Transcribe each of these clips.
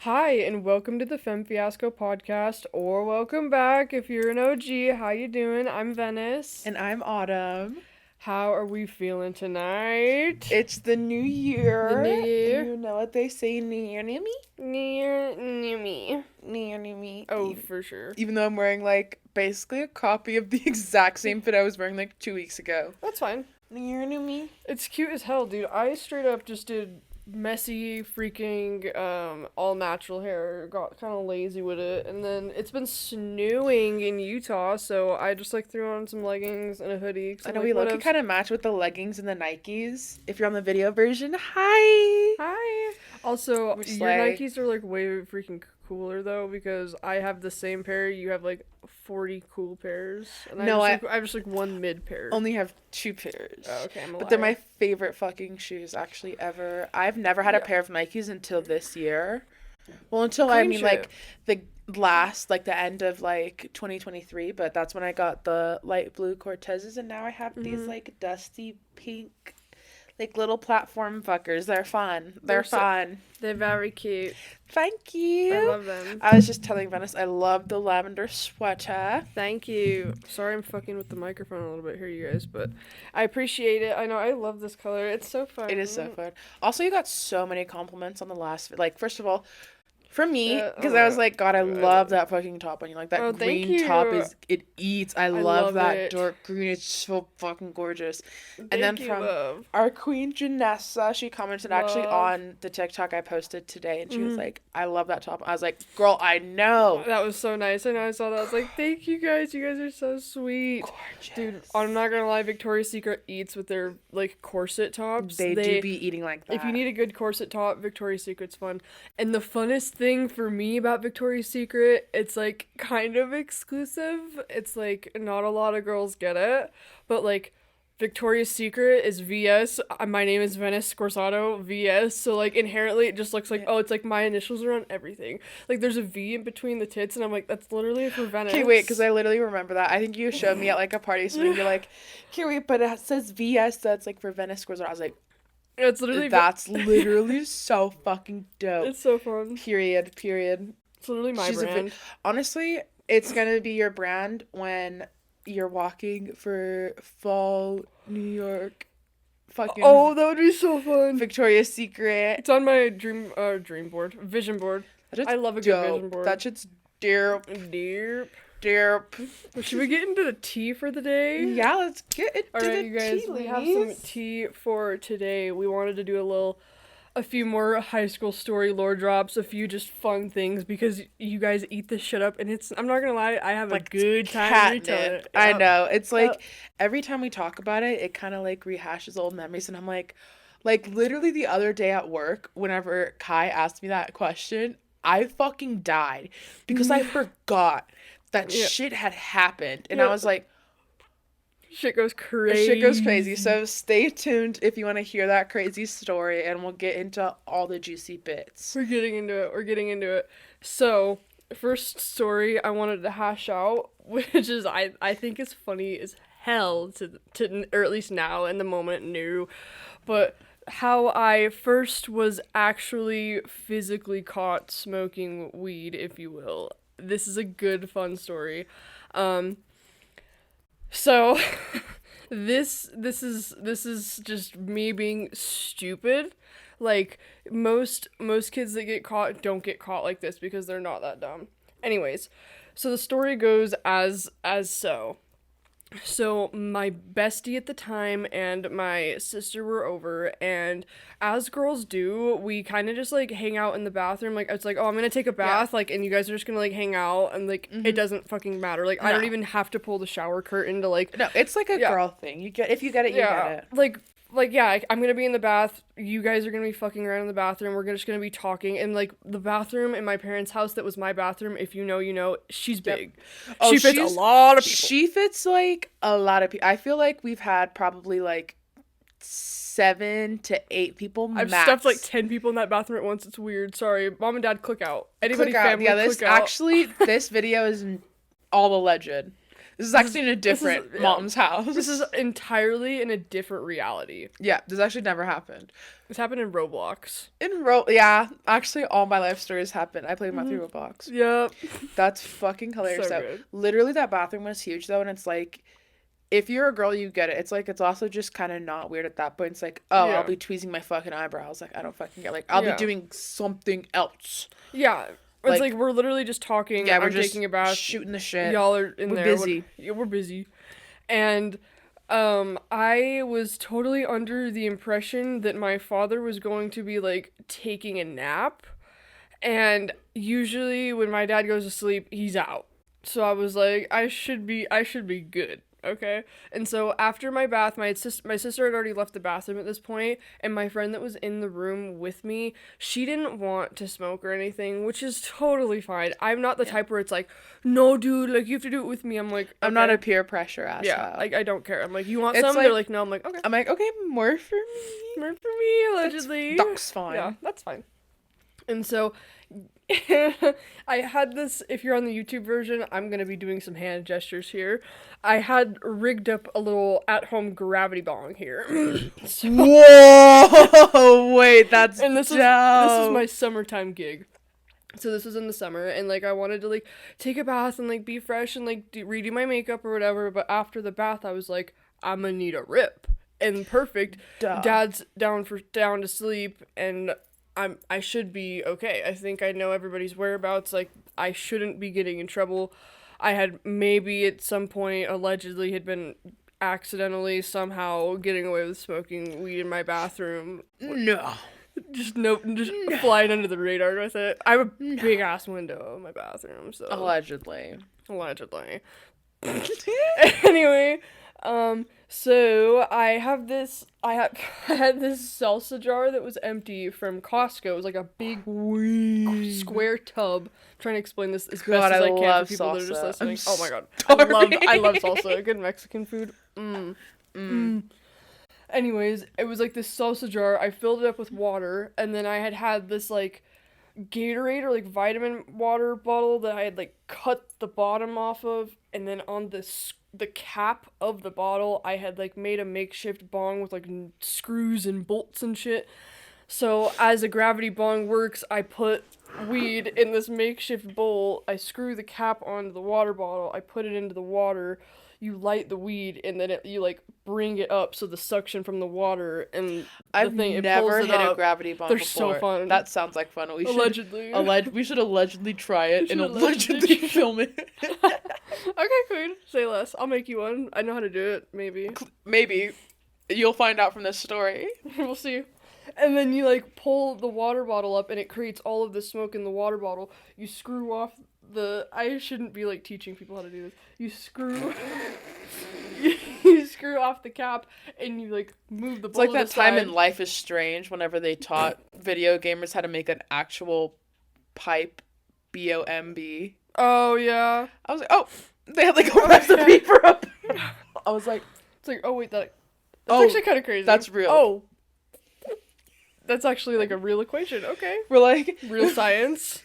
Hi, and welcome to the Femme Fiasco podcast, or welcome back if you're an OG. How you doing? I'm Venice. And I'm Autumn. How are we feeling tonight? It's the new year. The new year. You know what they say, new year, new me? New me. New year, new me. Oh, for sure. Even though I'm wearing, basically a copy of the exact same fit I was wearing, 2 weeks ago. That's fine. New year, new me. It's cute as hell, dude. I straight up just did messy freaking all natural hair, got kind of lazy with it, and then it's been snowing in Utah, so I just threw on some leggings and a hoodie. I know we look kind of match with the leggings and the Nikes. If you're on the video version, hi. Also, your Nikes are way freaking cooler though, because I have the same pair. You have 40 cool pairs, and I have just one mid pair. Only have 2 pairs. Oh, okay, I'm a liar. But they're my favorite fucking shoes actually ever. I've never had a pair of Nikes until this year. Well, until the end of 2023, but that's when I got the light blue Cortezes, and now I have these dusty pink little platform fuckers. They're fun. They're fun. They're very cute. Thank you. I love them. I was just telling Venice I love the lavender sweater. Thank you. Sorry I'm fucking with the microphone a little bit here, you guys, but I appreciate it. I know, I love this color. It's so fun. It is so fun. Also, you got so many compliments on the last first of all, for me, because I was God, I love that fucking top on you. That green top it eats. I love that dark green. It's so fucking gorgeous. And then from our queen Janessa, she commented actually on the TikTok I posted today, and she was I love that top. I was girl, I know. That was so nice. I know, I saw that. I was thank you guys. You guys are so sweet. Gorgeous. Dude, I'm not gonna lie, Victoria's Secret eats with their corset tops. They do be eating like that. If you need a good corset top, Victoria's Secret's fun. And the funnest thing for me about Victoria's Secret, it's kind of exclusive. It's not a lot of girls get it, but Victoria's Secret is VS. My name is Venice Scorsato VS. So inherently it just looks it's my initials are on everything. There's a V in between the tits, and I'm that's literally for Venice. Okay, wait, because I literally remember that. I think you showed me at a party, so you're okay, wait, but it says VS, that's for Venice Scorsato. I was it's literally that's literally so fucking dope. It's so fun. Period. It's literally my brand. Honestly, it's gonna be your brand when you're walking for fall New York. Fucking. Oh, that would be so fun. Victoria's Secret. It's on my vision board. I love a good vision board. That shit's derp. Should we get into the tea for the day? Yeah, let's get into the tea, you guys, we have some tea for today. We wanted to do a few more high school story lore drops, a few just fun things, because you guys eat this shit up, and I'm not gonna lie, I have a good time retelling it. I know. It's every time we talk about it, it kind of rehashes old memories, and I'm literally the other day at work, whenever Kai asked me that question, I fucking died because I forgot that shit had happened, and I was shit goes crazy. So stay tuned if you want to hear that crazy story, and we'll get into all the juicy bits. We're getting into it. So first story I wanted to hash out, which is I think is funny as hell to or at least now in the moment new, but how I first was actually physically caught smoking weed, if you will. This is a good fun story. So this is just me being stupid. Most kids that get caught don't get caught like this because they're not that dumb. Anyways, so the story goes as so. So my bestie at the time and my sister were over, and as girls do, we kind of just hang out in the bathroom. It's oh, I'm gonna take a bath, and you guys are just gonna hang out, and it doesn't fucking matter. I don't even have to pull the shower curtain to No, it's a girl thing. If you get it, you get it. I'm gonna be in the bath, you guys are gonna be fucking around in the bathroom, we're just gonna be talking, and the bathroom in my parents' house that was my bathroom, if you know, you know, she's big. Oh, she fits a lot of people. She fits a lot of people. I feel we've had probably 7 to 8 people max. I've stuffed 10 people in that bathroom at once. It's weird. Sorry. Mom and Dad, click out. Anybody click out. Family, yeah, this click out. Actually, this video is all alleged. This is actually in a different mom's house. This is entirely in a different reality. Yeah, this actually never happened. This happened in Roblox. Yeah, actually all my life stories happen. I played through Roblox. Yep. That's fucking hilarious. So though. good. Literally that bathroom was huge though, and it's like, if you're a girl, you get it. It's like, it's also just kind of not weird at that point. It's like, oh, I'll be tweezing my fucking eyebrows. Like, I don't fucking get, like, I'll be doing something else. Yeah. It's like we're literally just talking. Yeah, we're I'm just taking a bath. shooting the shit. Y'all are in there. Busy. We're busy. And I was totally under the impression that my father was going to be like taking a nap. And usually when my dad goes to sleep, he's out. So I was like, I should be good. Okay. And so after my bath, my sister had already left the bathroom at this point, and my friend that was in the room with me, she didn't want to smoke or anything, which is totally fine. I'm not the type where it's like, no, dude, like, you have to do it with me. I'm like, okay. I'm not a peer pressure ass. Yeah, like, I don't care. I'm like, you want it's some? Like, they're like, no. I'm like, okay. I'm like, okay, more for me. More for me, allegedly. That's fine. Yeah, that's fine. And so I had this, if you're on the YouTube version, I'm going to be doing some hand gestures here. I had rigged up a little at-home gravity bong here. Whoa! Wait, that's and this is my summertime gig. So this was in the summer, and like I wanted to like take a bath and like be fresh and like redo my makeup or whatever, but after the bath I was like, I'm gonna need a rip. And perfect. Duh. Dad's down to sleep, and I should be okay. I think I know everybody's whereabouts. Like, I shouldn't be getting in trouble. I had maybe at some point allegedly had been accidentally somehow getting away with smoking weed in my bathroom. No. Just flying under the radar with it. I have a big ass window in my bathroom, so. Allegedly. Anyway, so I had this salsa jar that was empty from Costco. It was like a big square tub. I'm trying to explain this as best as I can for people that are just listening. Oh my god. I love salsa. Good Mexican food. Anyways, it was like this salsa jar. I filled it up with water, and then I had this like Gatorade or like vitamin water bottle that I had like cut the bottom off of, and then on the cap of the bottle I had like made a makeshift bong with like screws and bolts and shit. So as a gravity bong works, I put weed in this makeshift bowl, I screw the cap onto the water bottle, I put it into the water, you light the weed, and then you like bring it up so the suction from the water and I've never hit a gravity bong They're before. So fun. That sounds like fun. We should allegedly try it and allegedly film it. Okay, Queen. Say less. I'll make you one. I know how to do it. Maybe. You'll find out from this story. We'll see. And then you like pull the water bottle up and it creates all of the smoke in the water bottle. You screw off I shouldn't be like teaching people how to do this. You screw off the cap and you like move the bowl. It's like that time in Life is Strange whenever they taught video gamers how to make an actual pipe, B-O-M-B. Oh yeah. I was like, oh, they had like a recipe for a. I was like, it's like, oh wait, that's actually kind of crazy. That's real. Oh. That's actually like a real equation. Okay. We're like real science.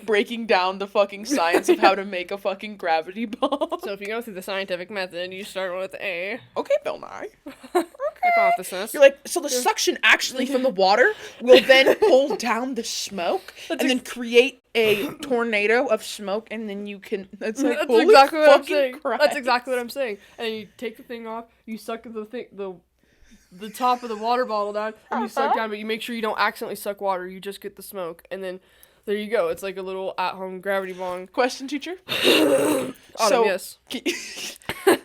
Breaking down the fucking science of how to make a fucking gravity bomb. So if you go through the scientific method, you start with A. Okay, Bill Nye. Okay. Hypothesis. You're like, so the suction actually from the water will then pull down the smoke and then create a tornado of smoke, and then you can. That's like that's exactly what I'm saying. Christ. That's exactly what I'm saying. And then you take the thing off, you suck the top of the water bottle down, and you suck down, but you make sure you don't accidentally suck water. You just get the smoke, and then. There you go. It's like a little at-home gravity bong. Question, teacher? Yes.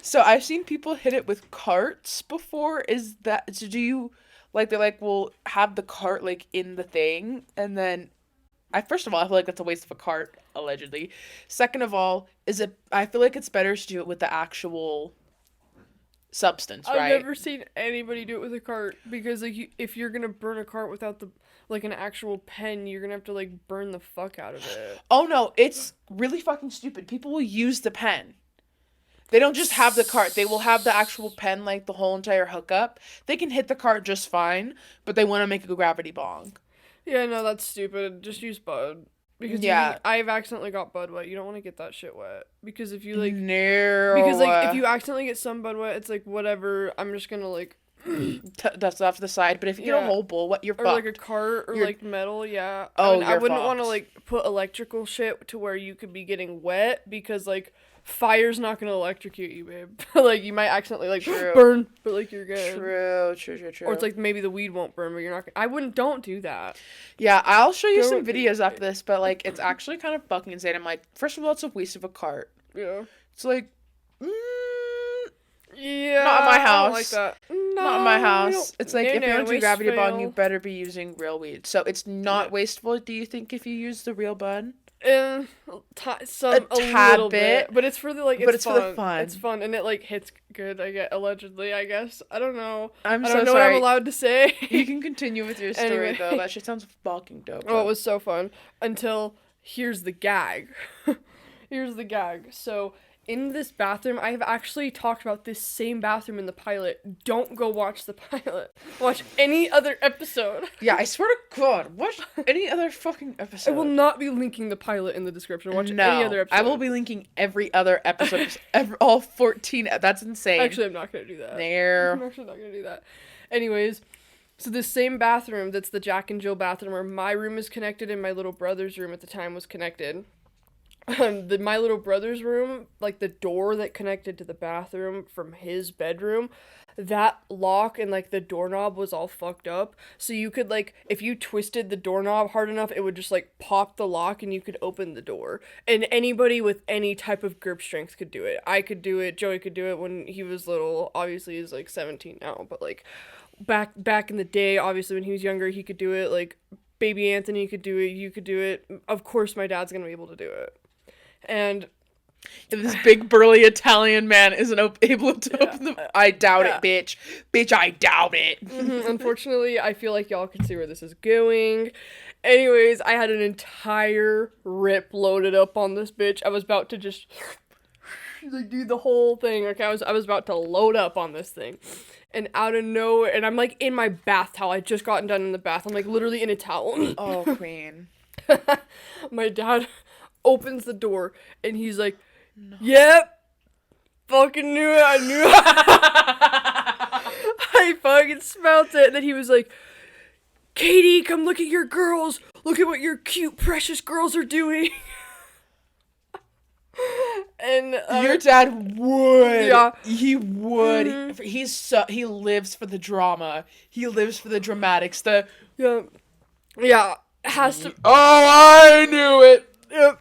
So I've seen people hit it with carts before. Is that... So do you... Like, they, like, will have the cart, like, in the thing, and then... First of all, I feel like that's a waste of a cart, allegedly. Second of all, I feel like it's better to do it with the actual substance, right? I've never seen anybody do it with a cart, because, like, if you're gonna burn a cart without like an actual pen, you're gonna have to like burn the fuck out of it. Oh no, it's really fucking stupid. People will use the pen. They don't just have the cart. They will have the actual pen, like the whole entire hookup. They can hit the cart just fine, but they want to make a gravity bong. Yeah, no, that's stupid. Just use bud. Because I've accidentally got bud wet. You don't want to get that shit wet. Because if you, like... No. Because, like, if you accidentally get some bud wet, it's like, whatever, I'm just gonna, like... dust off to the side. But if you get a whole bowl, what you're fucked. Or, like, a cart or, like, metal, yeah. Oh, I wouldn't want to, like, put electrical shit to where you could be getting wet. Because, like... Fire's not gonna electrocute you, babe. Like, you might accidentally, like, burn, but, like, you're good. True. Or it's like, maybe the weed won't burn, but you're not don't do that. Yeah, I'll show you some videos after this, but, like, it's actually kind of fucking insane. I'm like, first of all, it's a waste of a cart. Yeah. It's like, yeah. Not in my house. I don't like that. No, not in my house. It's like, if you're gonna do gravity bond, you better be using real weed. So, it's not wasteful, do you think, if you use the real bud? A little bit, but it's for the like. It's fun. For the fun. It's fun, and it like hits good. Allegedly, I guess. I don't know. I don't know what I'm allowed to say. You can continue with your story though. That shit sounds fucking dope. Oh, it was so fun until here's the gag. Here's the gag. So in this bathroom, I have actually talked about this same bathroom in the pilot. Don't go watch the pilot. Watch any other episode. Yeah, I swear to God, watch any other fucking episode. I will not be linking the pilot in the description. Watch any other episode. I will be linking every other episode. All 14. That's insane. Actually, I'm not going to do that. There. I'm actually not going to do that. Anyways, so this same bathroom, that's the Jack and Jill bathroom where my room is connected and my little brother's room at the time was connected. My little brother's room, like the door that connected to the bathroom from his bedroom, that lock and like the doorknob was all fucked up. So you could like, if you twisted the doorknob hard enough, it would just like pop the lock and you could open the door. And anybody with any type of grip strength could do it. I could do it. Joey could do it when he was little. Obviously he's like 17 now, but like back in the day, obviously when he was younger, he could do it. Like baby Anthony could do it. You could do it. Of course my dad's gonna be able to do it. And this big burly Italian man isn't able to open the... I doubt it, bitch. Bitch, I doubt it. Mm-hmm. Unfortunately, I feel like y'all can see where this is going. Anyways, I had an entire rip loaded up on this bitch. I was about to just like do the whole thing. Okay, I was about to load up on this thing. And out of nowhere, and I'm like in my bath towel. I just gotten done in the bath. I'm like literally in a towel. Oh, queen. My dad opens the door and he's like, yep, fucking knew it. I knew it. I fucking smelt it. And then he was like, Katie, come look at your girls. Look at what your cute, precious girls are doing. And your dad would. Yeah. He would. Mm-hmm. He lives for the drama. He lives for the dramatics. Yeah. Has to. Oh, I knew it. Yep.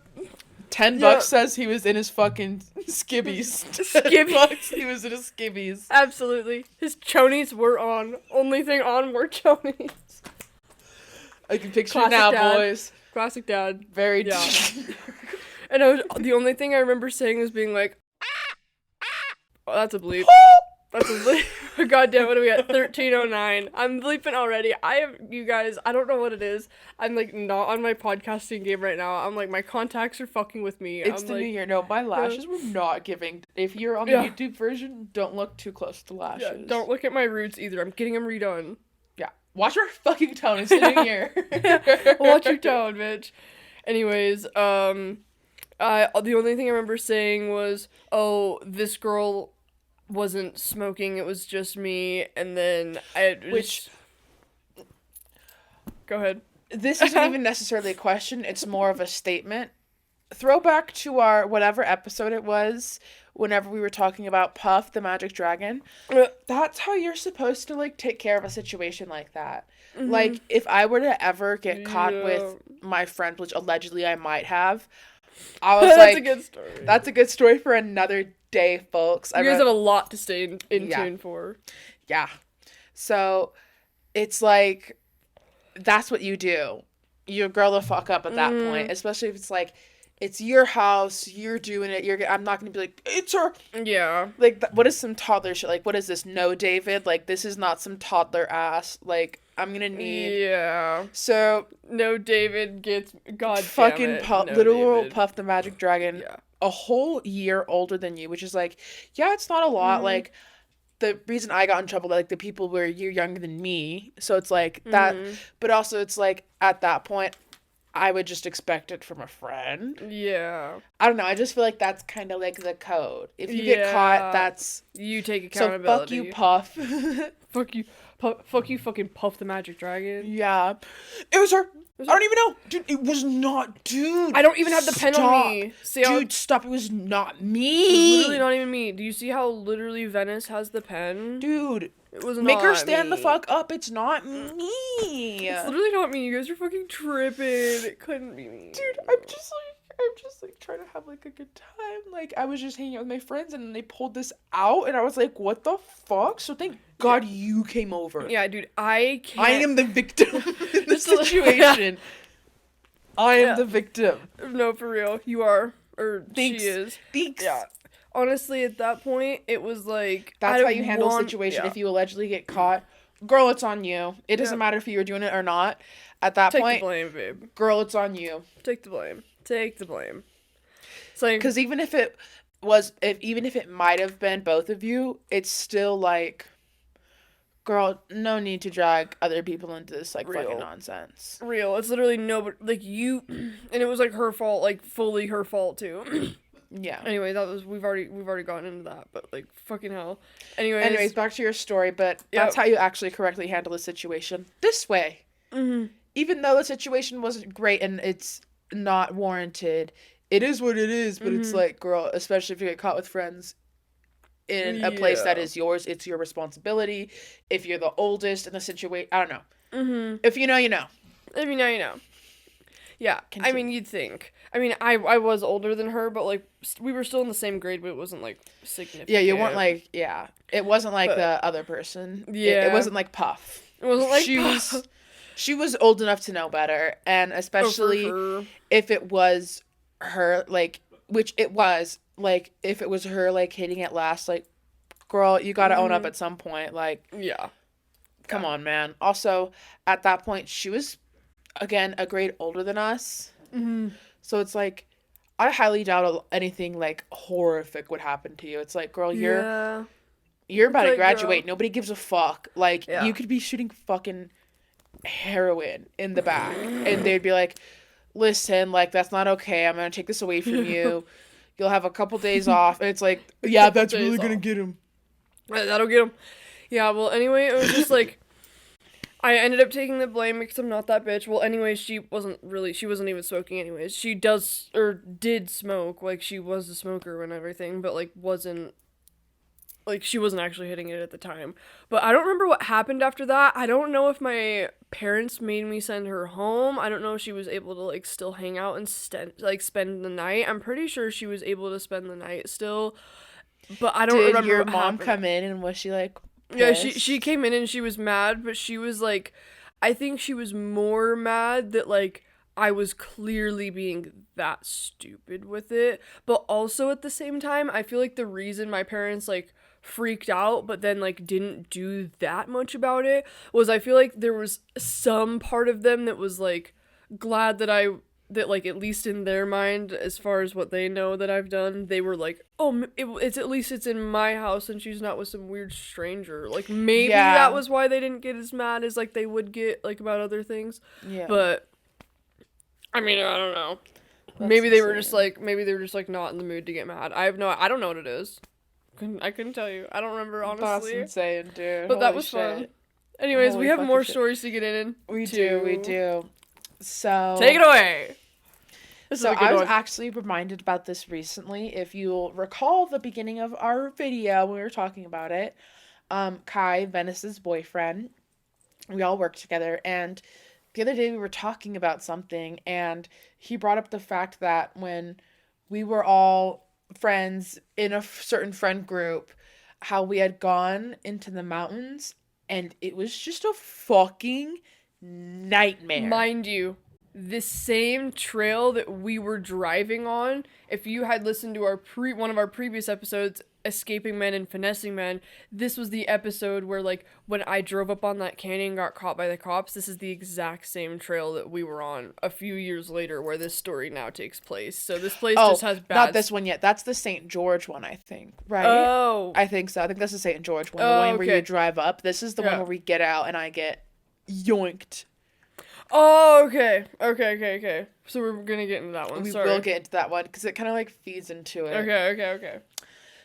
$10 says he was in his fucking skibbies. $10 he was in his skibbies. Absolutely. His chonies were on. Only thing on were chonies. I can picture it now, dad. Boys. Classic dad. Very And the only thing I remember saying was being like, oh, that's a bleep. That's a bleep. God damn, what are we at? 13:09. I'm bleeping already. You guys, I don't know what it is. I'm like not on my podcasting game right now. I'm like, my contacts are fucking with me. It's the new year. No, my lashes were not giving. If you're on the YouTube version, don't look too close to lashes. Yeah, don't look at my roots either. I'm getting them redone. Yeah. Watch your fucking tone. It's the new year. Watch your tone, bitch. Anyways, the only thing I remember saying was, oh, this girl wasn't smoking, it was just me, and then go ahead. This isn't even necessarily a question, it's more of a statement. Throwback to our whatever episode it was, whenever we were talking about Puff, the magic dragon. That's how you're supposed to, like, take care of a situation like that. Mm-hmm. Like, if I were to ever get caught with my friend, which allegedly I might have, I was that's a good story. That's a good story for another day, folks. You guys have a lot to stay in tune for. Yeah. So, it's like, that's what you do. You grow the fuck up at that point. Especially if it's like, it's your house, you're doing it, I'm not gonna be like, it's her. Yeah. Like, what is some toddler shit? Like, what is this? No, David? Like, this is not some toddler ass. Like, I'm gonna need. Yeah. So. No, David gets. God fucking damn it. Puff, no, literal David. Puff the Magic Dragon. Yeah. A whole year older than you, which is like, yeah, it's not a lot. Like, the reason I got in trouble, like, the people were a year younger than me. So it's like that. But also, it's like, at that point, I would just expect it from a friend. Yeah. I don't know. I just feel like that's kind of like the code. If you get caught, that's... You take accountability. So fuck you, Puff. Fuck you. Fuck you, fucking Puff the Magic Dragon. Yeah. It was her. I don't even know. Dude, it was not... Dude. I don't even have the pen on me. Dude, stop. It was not me. It was literally not even me. Do you see how literally Venice has the pen? Dude. It was not Make her stand me. the fuck up. It's not me. It's literally not me. You guys are fucking tripping. It couldn't be me. Dude, I'm just like trying to have like a good time. Like I was just hanging out with my friends and they pulled this out and I was like, what the fuck? So thank God you came over. Yeah, dude, I can't. I am the victim in the situation. I am the victim. No, for real. You are. Or Thanks. she is. Thanks. Yeah. Honestly, at that point, it was like... That's how you handle a situation. If you allegedly get caught, girl, it's on you. It doesn't matter if you were doing it or not. At that point... Take the blame, babe. Girl, it's on you. Take the blame. Take the blame. It's like... Because even if it might have been both of you, it's still like... Girl, no need to drag other people into this, like, fucking nonsense. Real. It's literally nobody... Like, you... And it was, like, her fault. Like, fully her fault, too. Yeah. Anyway, that was we've already gotten into that, but like fucking hell. Anyways, back to your story, but that's how you actually correctly handle a situation. This way. Mm-hmm. Even though the situation wasn't great and it's not warranted, it is what it is, but it's like, girl, especially if you get caught with friends in a place that is yours, it's your responsibility. If you're the oldest in the situation, I don't know. Mm-hmm. If you know, you know. If you know, you know. Yeah, continue. I mean, you'd think. I mean, I was older than her, but, like, we were still in the same grade, but it wasn't, like, significant. Yeah, you weren't, like, it wasn't like the other person. Yeah. It wasn't like Puff. It wasn't like Puff. She was old enough to know better, and especially if it was her, like, which it was, like, if it was her, like, hitting it last, like, girl, you gotta own up at some point, like. Yeah. Come on, man. Also, at that point, she was... Again, a grade older than us. Mm-hmm. So it's like, I highly doubt anything like horrific would happen to you. It's like, girl, you're about to graduate. Girl. Nobody gives a fuck. Like, you could be shooting fucking heroin in the back. And they'd be like, listen, like, that's not okay. I'm going to take this away from you. You'll have a couple days off. And it's like, yeah, that's really going to get him. That'll get him. Yeah, well, anyway, it was just like, I ended up taking the blame because I'm not that bitch. Well, anyways, she wasn't even smoking anyways. She did smoke, like, she was a smoker and everything, but, like, she wasn't actually hitting it at the time. But I don't remember what happened after that. I don't know if my parents made me send her home. I don't know if she was able to, like, still hang out and, spend the night. I'm pretty sure she was able to spend the night still, but I don't remember what happened. Did your mom come in and was she, like... Yeah, she came in and she was mad, but she was like, I think she was more mad that, like, I was clearly being that stupid with it. But also at the same time, I feel like the reason my parents, like, freaked out, but then, like, didn't do that much about it was I feel like there was some part of them that was, like, glad that like, at least in their mind, as far as what they know that I've done, they were like, oh, it's at least it's in my house and she's not with some weird stranger. Like, maybe that was why they didn't get as mad as, like, they would get, like, about other things. Yeah. But, I mean, I don't know. Maybe they were just, like, not in the mood to get mad. I don't know what it is. I couldn't tell you. I don't remember, honestly. That's insane, dude. But that was fun. Anyways, we have more stories to get in. We do. So... Take it away! So I was actually reminded about this recently. If you'll recall the beginning of our video when we were talking about it, Kai, Venice's boyfriend, we all worked together, and the other day we were talking about something, and he brought up the fact that when we were all friends in a certain friend group, how we had gone into the mountains, and it was just a fucking nightmare. Mind you, the same trail that we were driving on, if you had listened to one of our previous episodes, Escaping Men and Finessing Men, this was the episode where, like, when I drove up on that canyon and got caught by the cops, this is the exact same trail that we were on a few years later where this story now takes place. So this place just has bad... not this one yet. That's the St. George one, I think, right? Oh. I think so. I think that's the St. George one. The one where you drive up. This is the one where we get out and I get yoinked. Oh, okay. So we're gonna get into that one. We will get into that one because it kind of like feeds into it. Okay.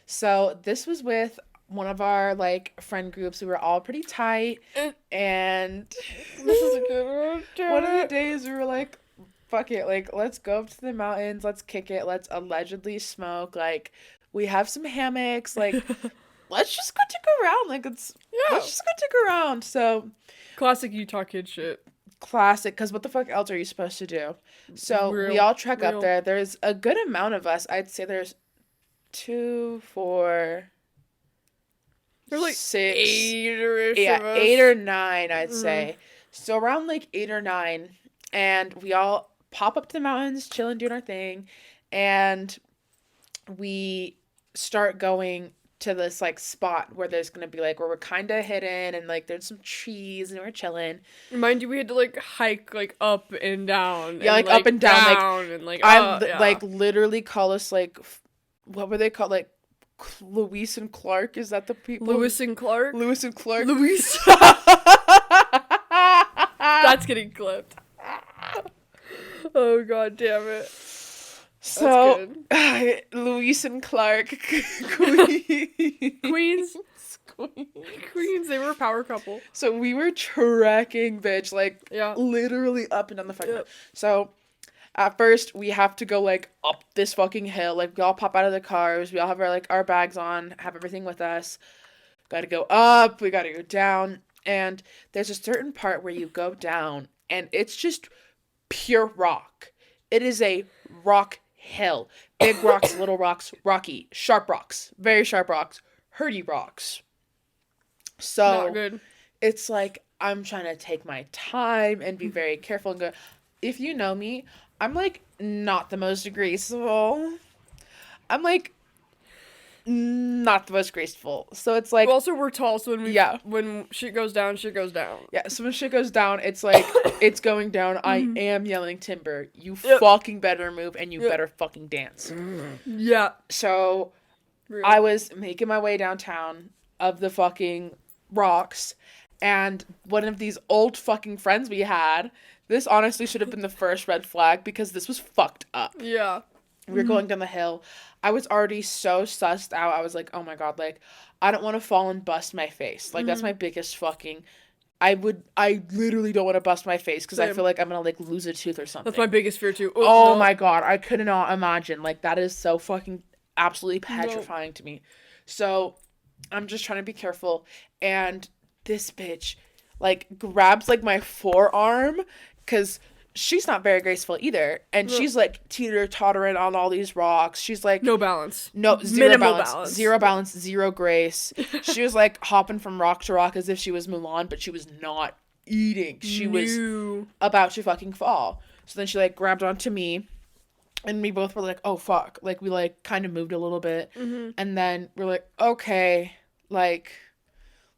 So this was with one of our like friend groups. We were all pretty tight, and this is a good one. One of the days we were like, fuck it, like let's go up to the mountains, let's kick it, let's allegedly smoke, like we have some hammocks, like let's just go dick around, like let's just go dick around. So classic Utah kid shit. Classic, because what the fuck else are you supposed to do? So we all trek up there. There's a good amount of us. I'd say there's 2, 4, there's like 6, 8 or 9, I'd say. So around like 8 or 9, and we all pop up to the mountains, chilling, doing our thing, and we start going to this like spot where there's gonna be like where we're kind of hidden and like there's some trees and we're chilling. Mind you, we had to like hike like up and down. Yeah, like up and down, like like literally call us like what were they called, like Lewis and Clark? Is that the people? Lewis and Clark. Lewis. That's getting clipped. Oh god damn it. So Lewis and Clark Queens, they were a power couple. So we were trekking, bitch, like literally up and down the fucking hill. So at first we have to go like up this fucking hill, like we all pop out of the cars, we all have our like our bags on, have everything with us, gotta go up, we gotta go down, and there's a certain part where you go down and it's just pure rock. It is a rock hill. Big rocks, little rocks, rocky, sharp rocks, very sharp rocks, hurdy rocks. So not good. It's like I'm trying to take my time and be very careful and go. If you know me, I'm like not the most graceful. I'm like not the most graceful. So it's like also we're tall, so when shit goes down, shit goes down. Yeah, so when shit goes down, it's like it's going down. I am yelling timber. You fucking better move and you better fucking dance. Yeah. So I was making my way downtown of the fucking rocks, and one of these old fucking friends we had, this honestly should have been the first red flag because this was fucked up. Yeah. We were going down the hill. I was already so sussed out. I was like, oh my god, like, I don't want to fall and bust my face. Like, that's my biggest fucking... I literally don't want to bust my face because I feel like I'm going to, like, lose a tooth or something. That's my biggest fear, too. Oh my god, I could not imagine. Like, that is so fucking absolutely petrifying to me. So, I'm just trying to be careful. And this bitch, like, grabs, like, my forearm because... she's not very graceful either, and she's like teeter-tottering on all these rocks. She's like no balance, zero balance, zero grace. She was like hopping from rock to rock as if she was Mulan, but she was not eating. She was about to fucking fall. So then she like grabbed onto me, and we both were like, oh fuck, like we like kind of moved a little bit, and then we're like, okay, like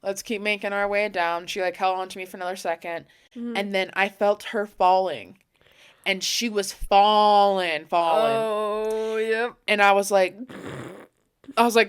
let's keep making our way down. She like held on to me for another second. And then I felt her falling. And she was falling. Oh, yep. And I was like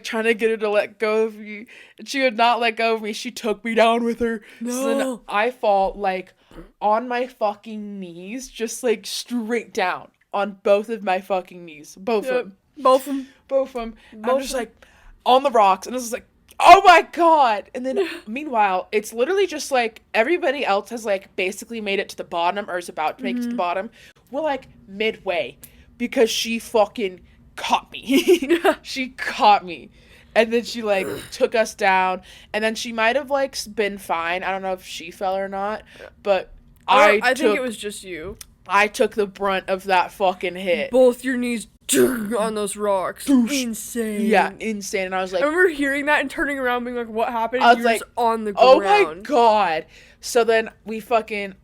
trying to get her to let go of me. And she would not let go of me. She took me down with her. No. So then I fall like on my fucking knees. Just like straight down. On both of my fucking knees. Both of them. I'm just like on the rocks. And I was like, oh my god. And then meanwhile it's literally just like everybody else has like basically made it to the bottom or is about to make it to the bottom. We're like midway because she fucking caught me. She caught me, and then she like took us down, and then she might have like been fine. I don't know if she fell or not, but I think it was just you. I took the brunt of that fucking hit. Both your knees on those rocks. Insane. Yeah, insane. And I was like... I remember hearing that and turning around being like, what happened? And I was like, just on the ground. Oh my god. So then we fucking...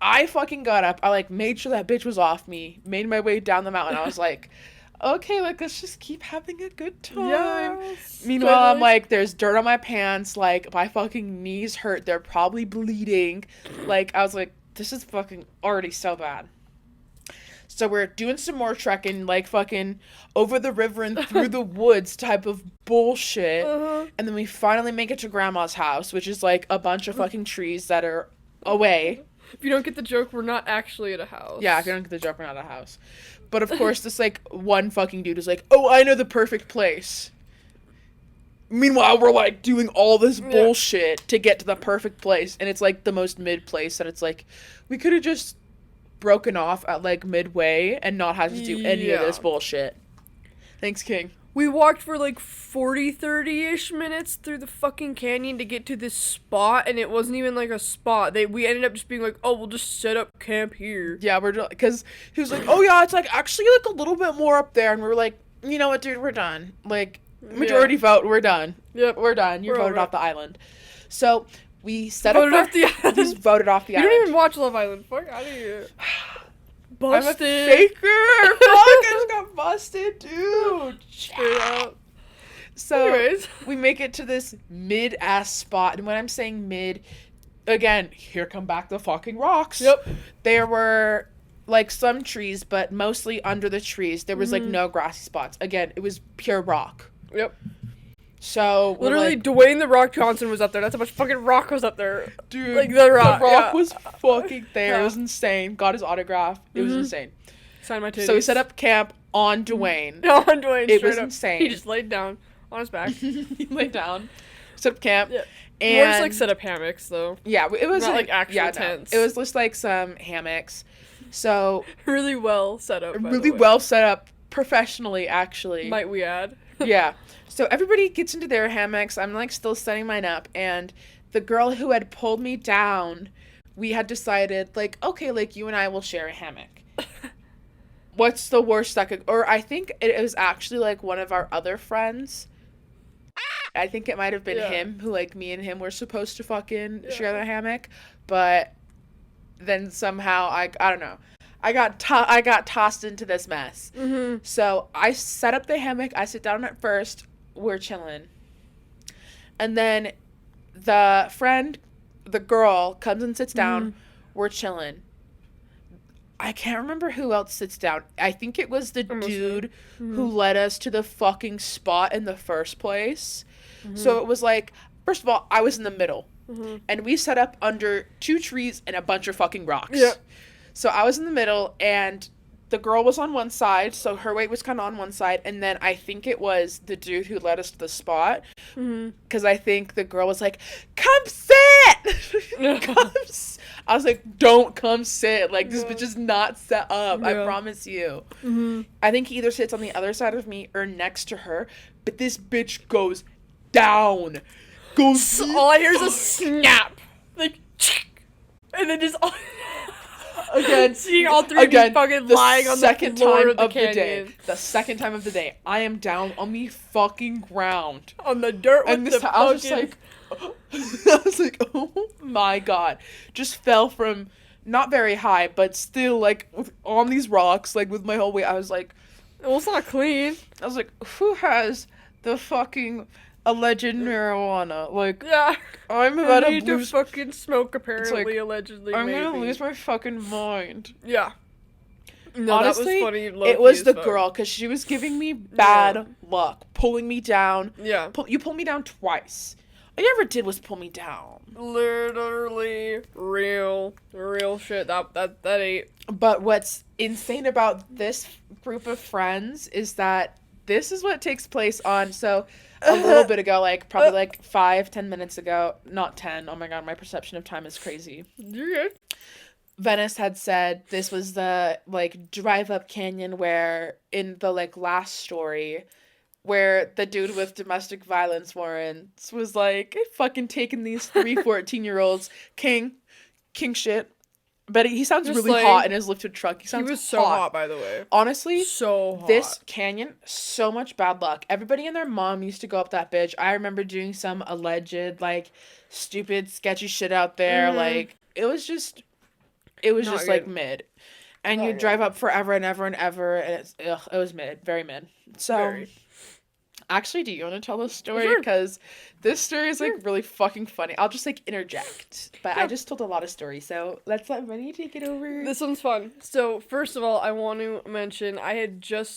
I fucking got up. I like made sure that bitch was off me. Made my way down the mountain. I was like, okay, like let's just keep having a good time. Yes, meanwhile, I'm like, there's dirt on my pants. Like my fucking knees hurt. They're probably bleeding. Like I was like, this is fucking already so bad. So we're doing some more trekking, like fucking over the river and through the woods type of bullshit. And then we finally make it to Grandma's house, which is like a bunch of fucking trees that are away. If you don't get the joke, we're not actually at a house. Yeah, if you don't get the joke, we're not at a house. But of course, this, like, one fucking dude is like, oh, I know the perfect place. Meanwhile, we're, like, doing all this bullshit to get to the perfect place. And it's, like, the most mid place that it's, like, we could have just broken off at, like, midway and not had to do any of this bullshit. Thanks, King. We walked for, like, 30-ish minutes through the fucking canyon to get to this spot, and it wasn't even, like, a spot. We ended up just being like, oh, we'll just set up camp here. Yeah, because he was like, oh, yeah, it's, like, actually, like, a little bit more up there. And we were like, you know what, dude, we're done. Like, majority vote, we're done. Yep. We're done. You're voted off the island. So, we set up... Off the island? Just voted off the island. You don't even watch Love Island. Fuck out of here. Busted. I'm a faker. Fuck, I just got busted, dude. Straight up. So, anyways, we make it to this mid-ass spot. And when I'm saying mid, again, here come back the fucking rocks. Yep. There were, like, some trees, but mostly under the trees. There was, like, no grassy spots. Again, it was pure rock. Yep. So, literally, Dwayne The Rock Johnson was up there. That's how much fucking rock was up there. Dude, like, The Rock was fucking there. It was insane. Got his autograph. It was insane. Signed my titties. So we set up camp on Dwayne. On Dwayne. It was insane. He just laid down on his back. He laid down. Set up camp. Yeah. And More just, like, set up hammocks, though. Yeah, it was not, like, actual tents. No. It was just, like, some hammocks. So... really well set up, really well set up professionally, actually. Might we add? Yeah. So everybody gets into their hammocks. I'm, like, still setting mine up. And the girl who had pulled me down, we had decided, like, okay, like, you and I will share a hammock. What's the worst that could... Or I think it was actually, like, one of our other friends. I think it might have been him who, like, me and him were supposed to fucking share the hammock. But then somehow, I don't know. I got tossed into this mess. Mm-hmm. So I set up the hammock. I sit down at first. We're chilling. And then the girl, comes and sits down. We're chilling. I can't remember who else sits down. I think it was the dude who led us to the fucking spot in the first place. So it was like, first of all, I was in the middle. And we set up under 2 trees and a bunch of fucking rocks. Yeah. So I was in the middle, and the girl was on one side, so her weight was kind of on one side, and then I think it was the dude who led us to the spot, because I think the girl was like, come sit! I was like, don't come sit. Like, this bitch is not set up. I promise you. I think he either sits on the other side of me or next to her, but this bitch goes down. All I hear is a snap. Like, and then just... Again, seeing all 3 of you fucking lying on the floor of the canyon. The second time of the day, I am down on the fucking ground. On the dirt with the I was just like, I was like, oh my god. Just fell from, not very high, but still, like, on these rocks, like, with my whole weight. I was like... Well, it's not clean. I was like, who has the fucking... alleged marijuana? Like, yeah, I'm about to fucking smoke, apparently, like, allegedly, I'm maybe. gonna lose my fucking mind. Yeah. No, honestly, that was funny. It was the girl, because she was giving me bad luck, pulling me down. Yeah. You pulled me down twice. All you ever did was pull me down. Literally, real shit. That ain't. But what's insane about this group of friends is that this is what takes place on, so... a little bit ago, like, probably, like, 5-10 minutes ago. Not 10. Oh, my God. My perception of time is crazy. You're good. Venice had said this was the, like, drive-up canyon where, in the, like, last story, where the dude with domestic violence warrants was, like, fucking taking these 3 14-year-olds. King shit. But he sounds just really like, hot in his lifted truck. He was so hot, by the way. Honestly, so hot. This canyon, so much bad luck. Everybody and their mom used to go up that bitch. I remember doing some alleged, like, stupid, sketchy shit out there. Like, it was just like, mid. And you drive up forever and ever and ever, and it was mid. Very mid. So... Actually, do you want to tell this story? Because this story is, like, really fucking funny. I'll just, like, interject. But I just told a lot of stories, so let's let Rennie take it over. This one's fun. So, first of all, I want to mention,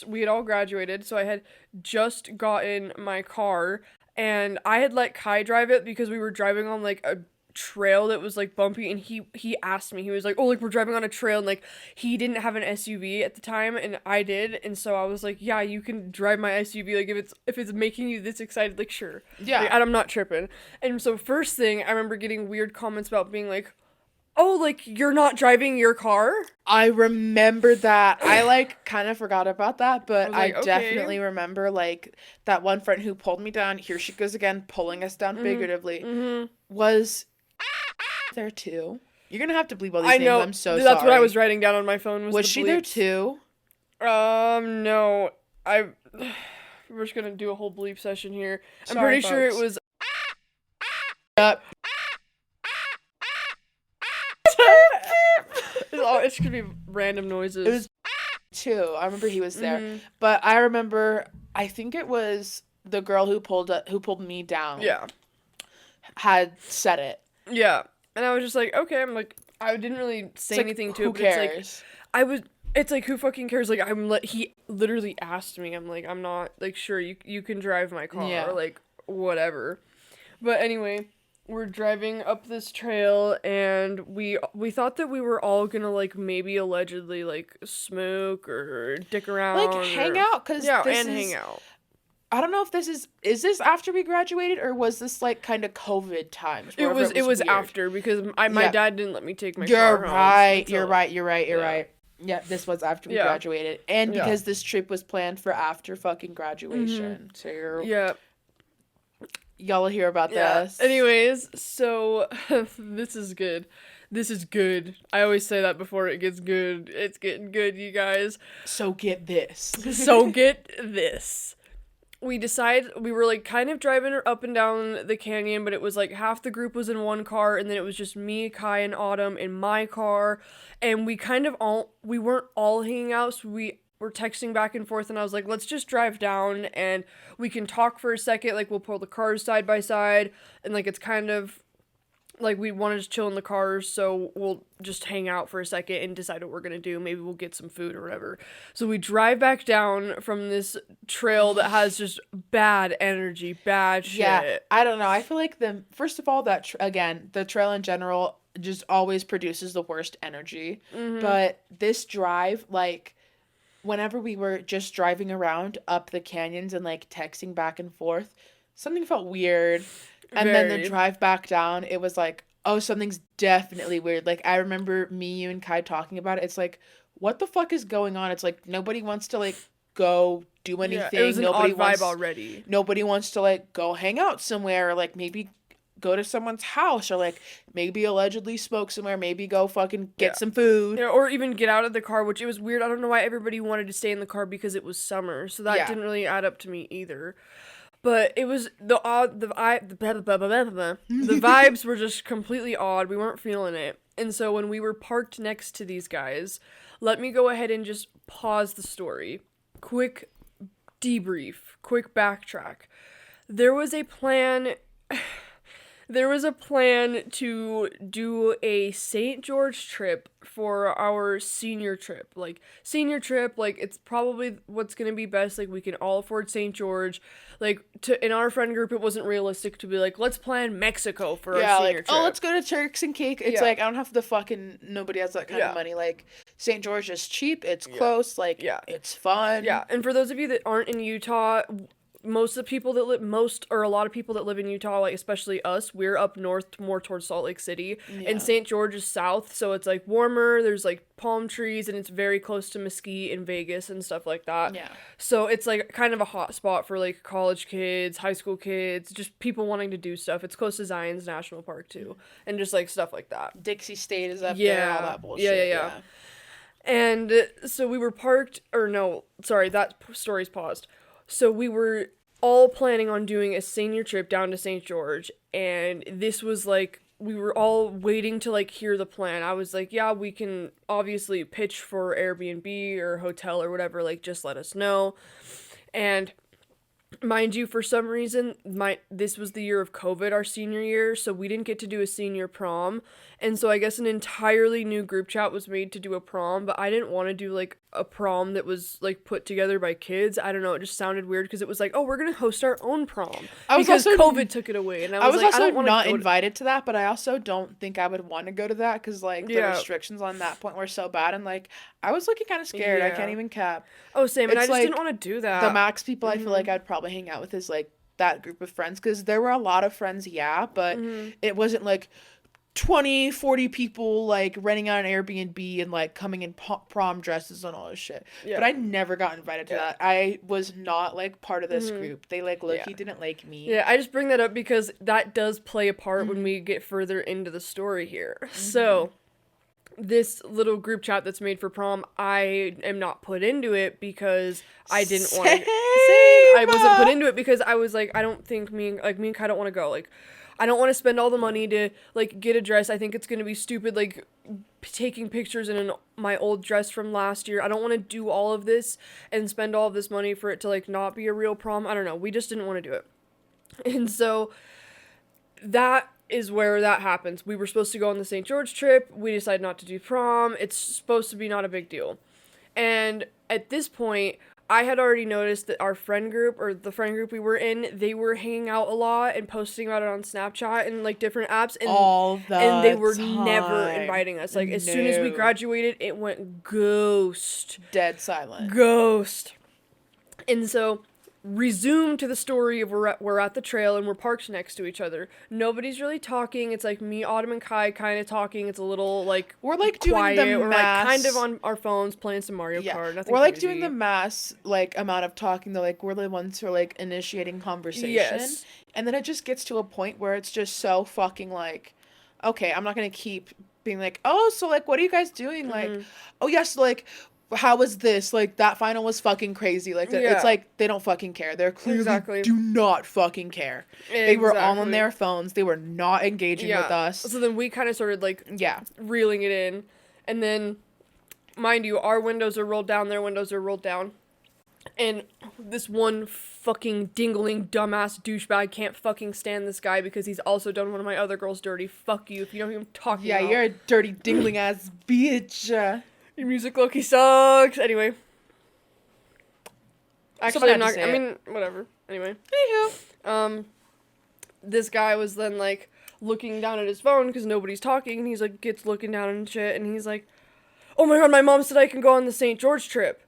we had all graduated, so I had just gotten my car, and I had let Kai drive it because we were driving on, like, a trail that was like bumpy, and he asked me, he was like, oh, like we're driving on a trail, and like he didn't have an SUV at the time and I did, and so I was like, yeah, you can drive my SUV, like if it's making you this excited, like sure. Yeah. Like, and I'm not tripping. And so first thing, I remember getting weird comments about being like, oh, like, you're not driving your car? I remember that. I, like, kind of forgot about that, but like, I definitely remember, like, that one friend who pulled me down, here she goes again, pulling us down figuratively, was there too. You're gonna have to bleep all these names, I'm so sorry. That's what I was writing down on my phone. Was she there too? No. We're just gonna do a whole bleep session here. Sorry, I'm pretty folks. sure it was... Yep. It's gonna be random noises. It was too. I remember he was there, but I remember I think it was the girl who pulled me down. Yeah, had said it. Yeah, and I was just like, okay. I'm like, I didn't really say anything to it. Who cares? It's like, it's like, who fucking cares? Like, he literally asked me. I'm like, I'm not like sure you can drive my car or like whatever. But anyway, we're driving up this trail, and we thought that we were all gonna like maybe allegedly like smoke or dick around, like hang out, hang out. I don't know if this is this after we graduated, or was this like kind of COVID times? It was after, because my dad didn't let me take my car You're home. Right. You're right. Yeah, this was after we graduated, and because this trip was planned for after fucking graduation. So y'all will hear about this. Anyways, so this is good. This is good. I always say that before it gets good. It's getting good, you guys. So get this. So get this. We were like kind of driving up and down the canyon, but it was like half the group was in one car, and then it was just me, Kai, and Autumn in my car, and we weren't all hanging out, so we were texting back and forth, and I was like, let's just drive down and we can talk for a second, like we'll pull the cars side by side, and like it's kind of like we want to just chill in the cars, so we'll just hang out for a second and decide what we're gonna do. Maybe we'll get some food or whatever. So we drive back down from this trail that has just bad energy, bad shit. Yeah, I don't know. I feel like first of all, that the trail in general just always produces the worst energy. But this drive, like, whenever we were just driving around up the canyons and like texting back and forth, something felt weird. And then the drive back down, it was like, oh, something's definitely weird. Like, I remember me, you, and Kai talking about it. It's like, what the fuck is going on? It's like, nobody wants to, like, go do anything. Yeah, it was an odd vibe already. Nobody wants to, like, go hang out somewhere, or, like, maybe go to someone's house, or, like, maybe allegedly smoke somewhere, maybe go fucking get some food. Yeah, or even get out of the car, which it was weird. I don't know why everybody wanted to stay in the car because it was summer. So that didn't really add up to me either. But it was the vibes were just completely odd. We weren't feeling it. And so when we were parked next to these guys, let me go ahead and just pause the story. Quick debrief, quick backtrack. There was a plan to do a St. George trip for our senior trip. Like, it's probably what's going to be best. Like, we can all afford St. George. Like, in our friend group, it wasn't realistic to be like, let's plan Mexico for our senior trip. Oh, let's go to Turks and Caicos. It's like, I don't have nobody has that kind of money. Like, St. George is cheap, it's close, like, it's fun. Yeah, and for those of you that aren't in Utah, a lot of people that live in Utah, like especially us, we're up north more towards Salt Lake City, and St. George is south, so it's like warmer, there's like palm trees, and it's very close to Mesquite and Vegas and stuff like that. Yeah. So it's like kind of a hot spot for like college kids, high school kids, just people wanting to do stuff. It's close to Zion's National Park too, and just like stuff like that. Dixie State is up there, all that bullshit. Yeah. And so we were parked, that story's paused. So we were all planning on doing a senior trip down to St. George, and this was like, we were all waiting to like hear the plan. I was like, yeah, we can obviously pitch for Airbnb or hotel or whatever, like just let us know. And mind you, for some reason, this was the year of COVID, our senior year, so we didn't get to do a senior prom, and so I guess an entirely new group chat was made to do a prom, but I didn't want to do like a prom that was like put together by kids. I don't know, it just sounded weird because it was like, oh, we're gonna host our own prom because COVID took it away, and I was like, also I don't not invited to that, but I also don't think I would want to go to that because like the restrictions on that point were so bad, and like I was looking kind of scared. I can't even cap. Oh, same, and I just didn't want to do that. The max people I feel like I'd probably hang out with is like that group of friends, because there were a lot of friends, but it wasn't like 20, 40 people like renting out an Airbnb and like coming in prom dresses and all this shit. But I never got invited to that. I was not like part of this group. They like low-key didn't like me. Yeah, I just bring that up because that does play a part when we get further into the story here. So this little group chat that's made for prom, I am not put into it because I didn't want to. I wasn't put into it because I was like, I don't think me and Kai don't want to go. Like, I don't want to spend all the money to like get a dress. I think it's gonna be stupid, like taking pictures in my old dress from last year. I don't want to do all of this and spend all of this money for it to like not be a real prom. I don't know. We just didn't want to do it, and so that is where that happens. We were supposed to go on the St. George trip. We decided not to do prom. It's supposed to be not a big deal, and at this point, I had already noticed that our friend group, or the friend group we were in, they were hanging out a lot and posting about it on Snapchat and like different apps, and they were never inviting us. Like as soon as we graduated, it went ghost. Dead silent. Ghost. And so resume to the story of we're at the trail and we're parked next to each other. Nobody's really talking. It's like me, Autumn, and Kai kind of talking. It's a little like we're like quiet. Doing the we're like kind of on our phones playing some Mario Kart. Nothing we're like crazy. doing the mass like amount of talking though. Like we're the ones who are like initiating conversation. Yes. And then it just gets to a point where it's just so fucking like, okay, I'm not gonna keep being like, oh, so like what are you guys doing? Like, oh yes, like how was this? Like, that final was fucking crazy. Like, it's like, they don't fucking care. They're clearly do not fucking care. They were all on their phones. They were not engaging with us. So then we kind of started, like, reeling it in. And then, mind you, our windows are rolled down, their windows are rolled down. And this one fucking dingling dumbass douchebag can't fucking stand this guy because he's also done one of my other girls dirty. Fuck you if you know who I'm talking about. Yeah, you're a dirty dingling ass bitch. Your music low-key sucks. Anyway. Actually, I'm not... I mean, whatever. Anyway. Anywho. This guy was then, like, looking down at his phone because nobody's talking, and he's, like, gets looking down and shit, and he's like, oh my god, my mom said I can go on the St. George trip.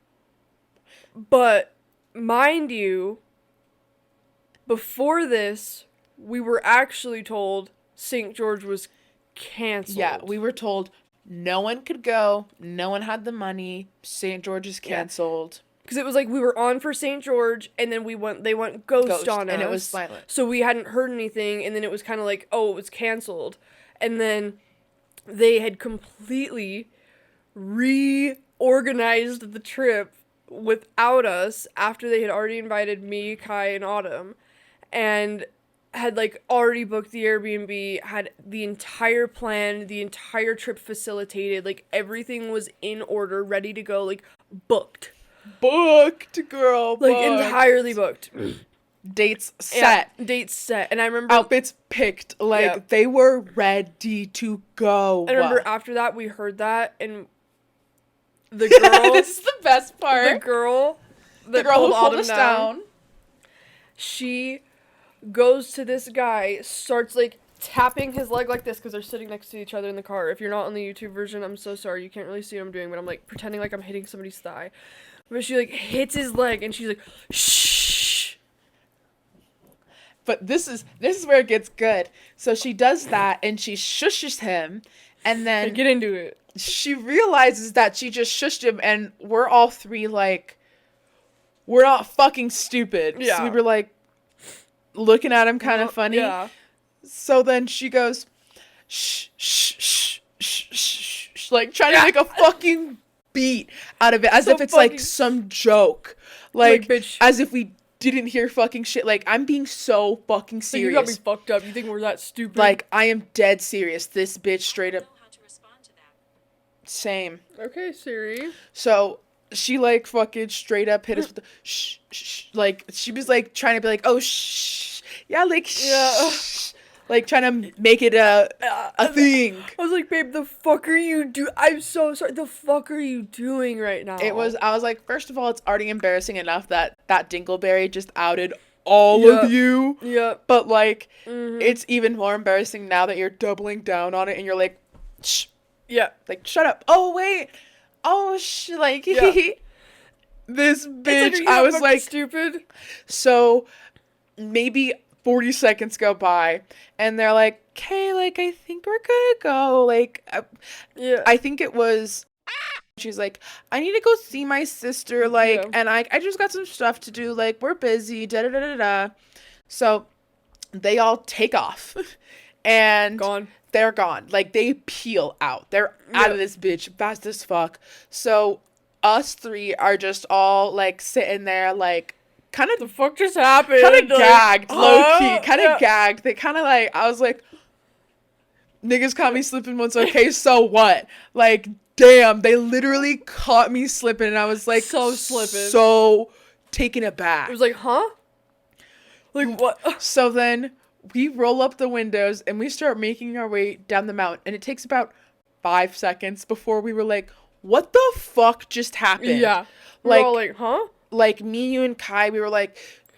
But, mind you, before this, we were actually told St. George was canceled. Yeah, we were told... No one could go. No one had the money. St. George is canceled. Because it was like we were on for St. George, and then they went ghost on us. And it was silent. So we hadn't heard anything, and then it was kind of like, oh, it was canceled. And then they had completely reorganized the trip without us after they had already invited me, Kai, and Autumn. And had, like, already booked the Airbnb, had the entire plan, the entire trip facilitated, like, everything was in order, ready to go, like, booked. Booked, girl, like, entirely booked. Dates set. Yeah, dates set. And I remember... Outfits picked. Like, they were ready to go. I remember after that, we heard that, and the girl... This is the best part. The girl who pulled us down. She... goes to this guy, starts, like, tapping his leg like this, because they're sitting next to each other in the car. If you're not on the YouTube version, I'm so sorry, you can't really see what I'm doing, but I'm, like, pretending like I'm hitting somebody's thigh. But she, like, hits his leg, and she's like, shh. But this is where it gets good. So she does that, and she shushes him, and then... Get into it. She realizes that she just shushed him, and we're all three, like, we're not fucking stupid. Yeah. So we were, like, looking at him kind of funny. Yeah. So then she goes, shh, shh, shh, shh, shh, shh, like trying to make a fucking beat out of it, as if it's like some joke. Like bitch. As if we didn't hear fucking shit. Like, I'm being so fucking serious. You got me fucked up. You think we're that stupid? Like, I am dead serious. This bitch straight up. How to respond to that. Same. Okay, Siri. So... she, like, fucking straight up hit us with the shh, shh, like, she was, like, trying to be like, oh, shh, yeah, like, shh, like trying to make it a thing. I was like, babe, the fuck are you I'm so sorry. The fuck are you doing right now? I was like, first of all, it's already embarrassing enough that Dingleberry just outed all of you. Yeah. But like, it's even more embarrassing now that you're doubling down on it and you're like, shh. Yeah. Like, shut up. Oh, wait. Oh, like, yeah. This bitch, I was like, stupid. So maybe 40 seconds go by and they're like, okay, like, I think we're gonna go. Like, yeah. I think it was, she's like, I need to go see my sister. Like, and I just got some stuff to do. Like, we're busy. Da da da da da. So they all take off and they're gone. Like, they peel out. They're out of this bitch fast as fuck. So us three are just all like sitting there, like, kind of, the fuck just happened? Kind of gagged, low key, kind of gagged. They kind of like, I was like, niggas caught me slipping once. Okay, so what? Like, damn, they literally caught me slipping, and I was like, so taken aback. It was like, huh? Like, what? So then we roll up the windows and we start making our way down the mountain, and it takes about 5 seconds before we were like, what the fuck just happened? Yeah. We're all like, huh? Like, me, you, and Kai, we were like,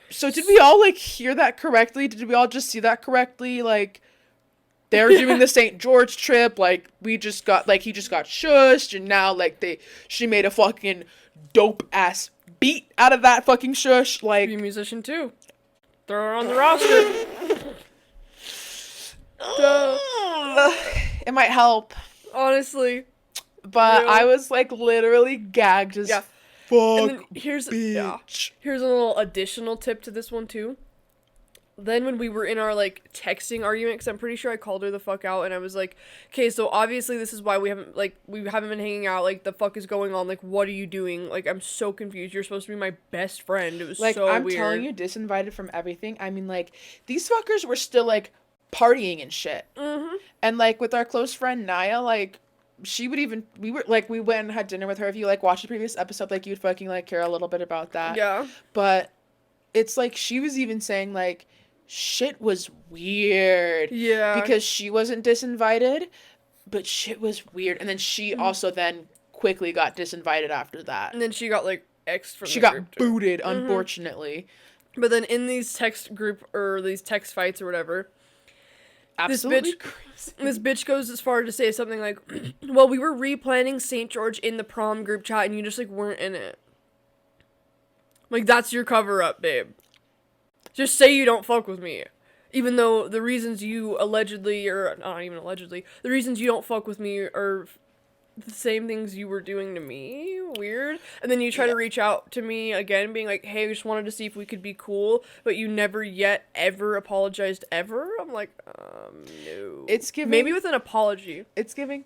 so did we all, like, hear that correctly? Did we all just see that correctly? Like, they're doing the St. George trip. Like, we just got, like, he just got shushed, and now, like, she made a fucking dope-ass beat out of that fucking shush. Like, be a musician, too. Throw her on the roster. It might help. Honestly. But I was, like, literally gagged as fuck, and then here's a little additional tip to this one, too. Then when we were in our, like, texting argument, because I'm pretty sure I called her the fuck out, and I was like, okay, so obviously this is why we haven't been hanging out. Like, the fuck is going on? Like, what are you doing? Like, I'm so confused. You're supposed to be my best friend. It was like, so I'm weird. telling you, disinvited from everything. I mean, like, these fuckers were still, like, partying and shit. Mm-hmm. And, like, with our close friend Naya, like, we went and had dinner with her. If you, like, watched the previous episode, like, you'd fucking, like, care a little bit about that. Yeah. But it's, like, she was even saying, like, shit was weird. Yeah. Because she wasn't disinvited, but shit was weird. And then she also then quickly got disinvited after that. And then she got, like, X'd from the group. She got booted, unfortunately. But then in these text group, or these text fights or whatever, absolutely this bitch goes as far to say something like, well, we were replanning St. George in the prom group chat and you just, like, weren't in it. Like, that's your cover up, babe. Just say you don't fuck with me. Even though the reasons you allegedly, or not even allegedly, the reasons you don't fuck with me are the same things you were doing to me. Weird. And then you try to reach out to me again, being like, hey, I just wanted to see if we could be cool, but you never yet ever apologized ever. I'm like, no. It's giving, maybe with an apology. It's giving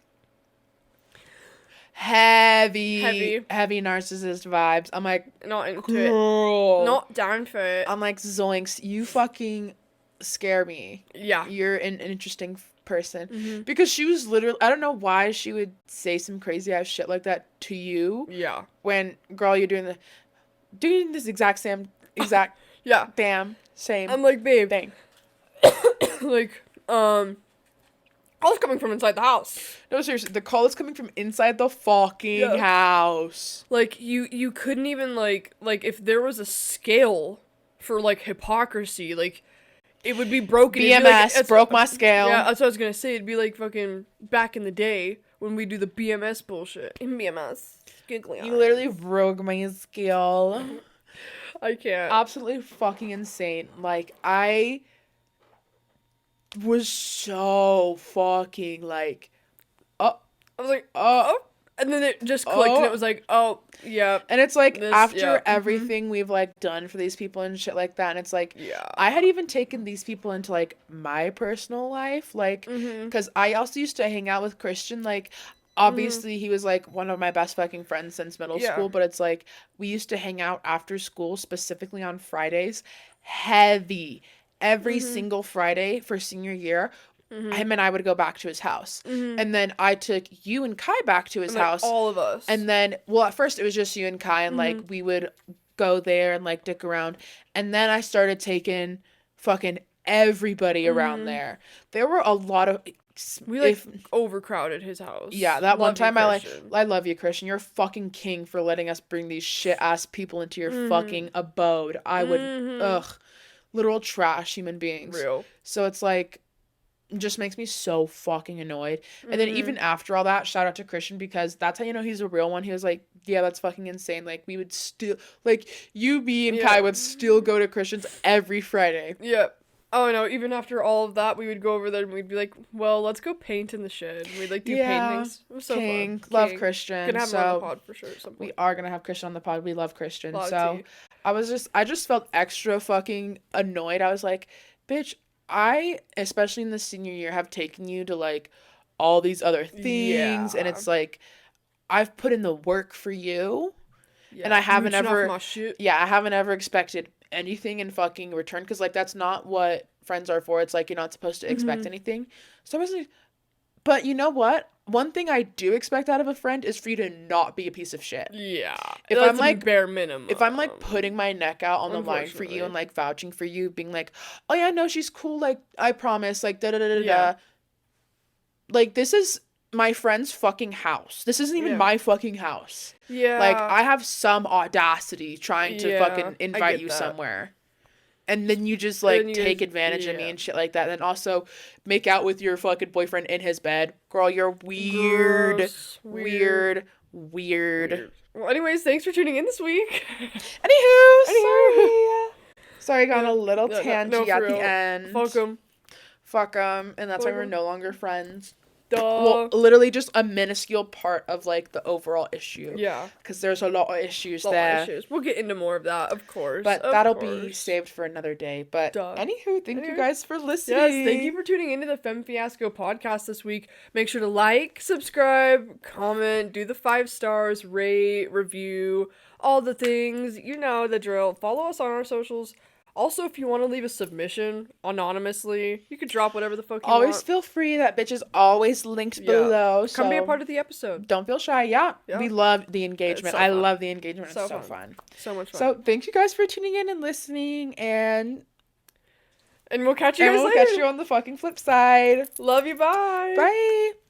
heavy narcissist vibes. I'm like, not into girl. It. Not down for it. I'm like, zoinks, you fucking scare me. Yeah. You're an interesting person. Because she was literally, I don't know why she would say some crazy ass shit like that to you. Yeah. When, girl, you're doing this exact yeah. damn same. I'm like, babe. Thing. Like, call's coming from inside the house. No, seriously, the call is coming from inside the fucking house. Like, you couldn't even, like, if there was a scale for, like, hypocrisy, like, it would be broken. BMS, like, broke my scale. Yeah, that's what I was gonna say. It'd be like fucking back in the day when we do the BMS bullshit. In BMS. Giggly eyes. You literally broke my scale. I can't. Absolutely fucking insane. Like, I was so fucking, like, I was like, oh. And then it just clicked and it was like, oh, yeah. And it's like, after everything we've, like, done for these people and shit like that, and it's like, I had even taken these people into, like, my personal life, like, because I also used to hang out with Christian, like, obviously he was, like, one of my best fucking friends since middle school, but it's like, we used to hang out after school, specifically on Fridays, heavy, every single Friday for senior year. Him and I would go back to his house. And then I took you and Kai back to his house. All of us. And then, well, at first it was just you and Kai, and, like, we would go there and, like, dick around. And then I started taking fucking everybody around there. There were a lot of... We, like, overcrowded his house. Yeah, that one time I love you, Christian. You're a fucking king for letting us bring these shit-ass people into your fucking abode. I would... Ugh. Literal trash human beings. Real. So it's like... just makes me so fucking annoyed. And then even after all that, shout out to Christian, because that's how you know he's a real one. He was like, yeah, that's fucking insane. Like, we would still, like, you, me, and Kai would still go to Christian's every Friday. Yep. Oh no, even after all of that, we would go over there and we'd be like, well, let's go paint in the shed. We'd like do paintings. It was so fun. Love Christian. Gonna have him on the pod for sure at some point. We are gonna have Christian on the pod. We love Christian. So I just felt extra fucking annoyed. I was like, bitch, I, especially in the senior year, have taken you to like all these other things, and it's like I've put in the work for you, and I haven't ever expected anything in fucking return, because like that's not what friends are for. It's like you're not supposed to expect anything. So I was like, but you know what? One thing I do expect out of a friend is for you to not be a piece of shit. Yeah. If I'm like bare minimum. If I'm like putting my neck out on the line for you and like vouching for you, being like, oh yeah, no, she's cool, like I promise, like da da da da da. Like, this is my friend's fucking house. This isn't even my fucking house. Yeah. Like, I have some audacity trying to fucking invite you somewhere. And then you just, like, take advantage of me and shit like that. And also make out with your fucking boyfriend in his bed. Girl, you're weird. Gross. Weird. Well, anyways, thanks for tuning in this week. Anywho. Sorry, I got a little tangent at the end. Fuck 'em. And that's why we're no longer friends. Duh. Well, literally just a minuscule part of, like, the overall issue. Yeah. Because there's a lot of issues there. We'll get into more of that, of course. But that'll be saved for another day. But anywho, thank you guys for listening. Yes, thank you for tuning into the Femme Fiasco podcast this week. Make sure to like, subscribe, comment, do the 5 stars, rate, review, all the things. You know the drill. Follow us on our socials. Also, if you want to leave a submission anonymously, you can drop whatever the fuck you want. Always feel free. That bitch is always linked below. Come be a part of the episode. Don't feel shy. Yeah. We love the engagement. I love the engagement. It's so fun. So much fun. So thank you guys for tuning in and listening. And we'll catch you guys later. We'll catch you on the fucking flip side. Love you. Bye. Bye.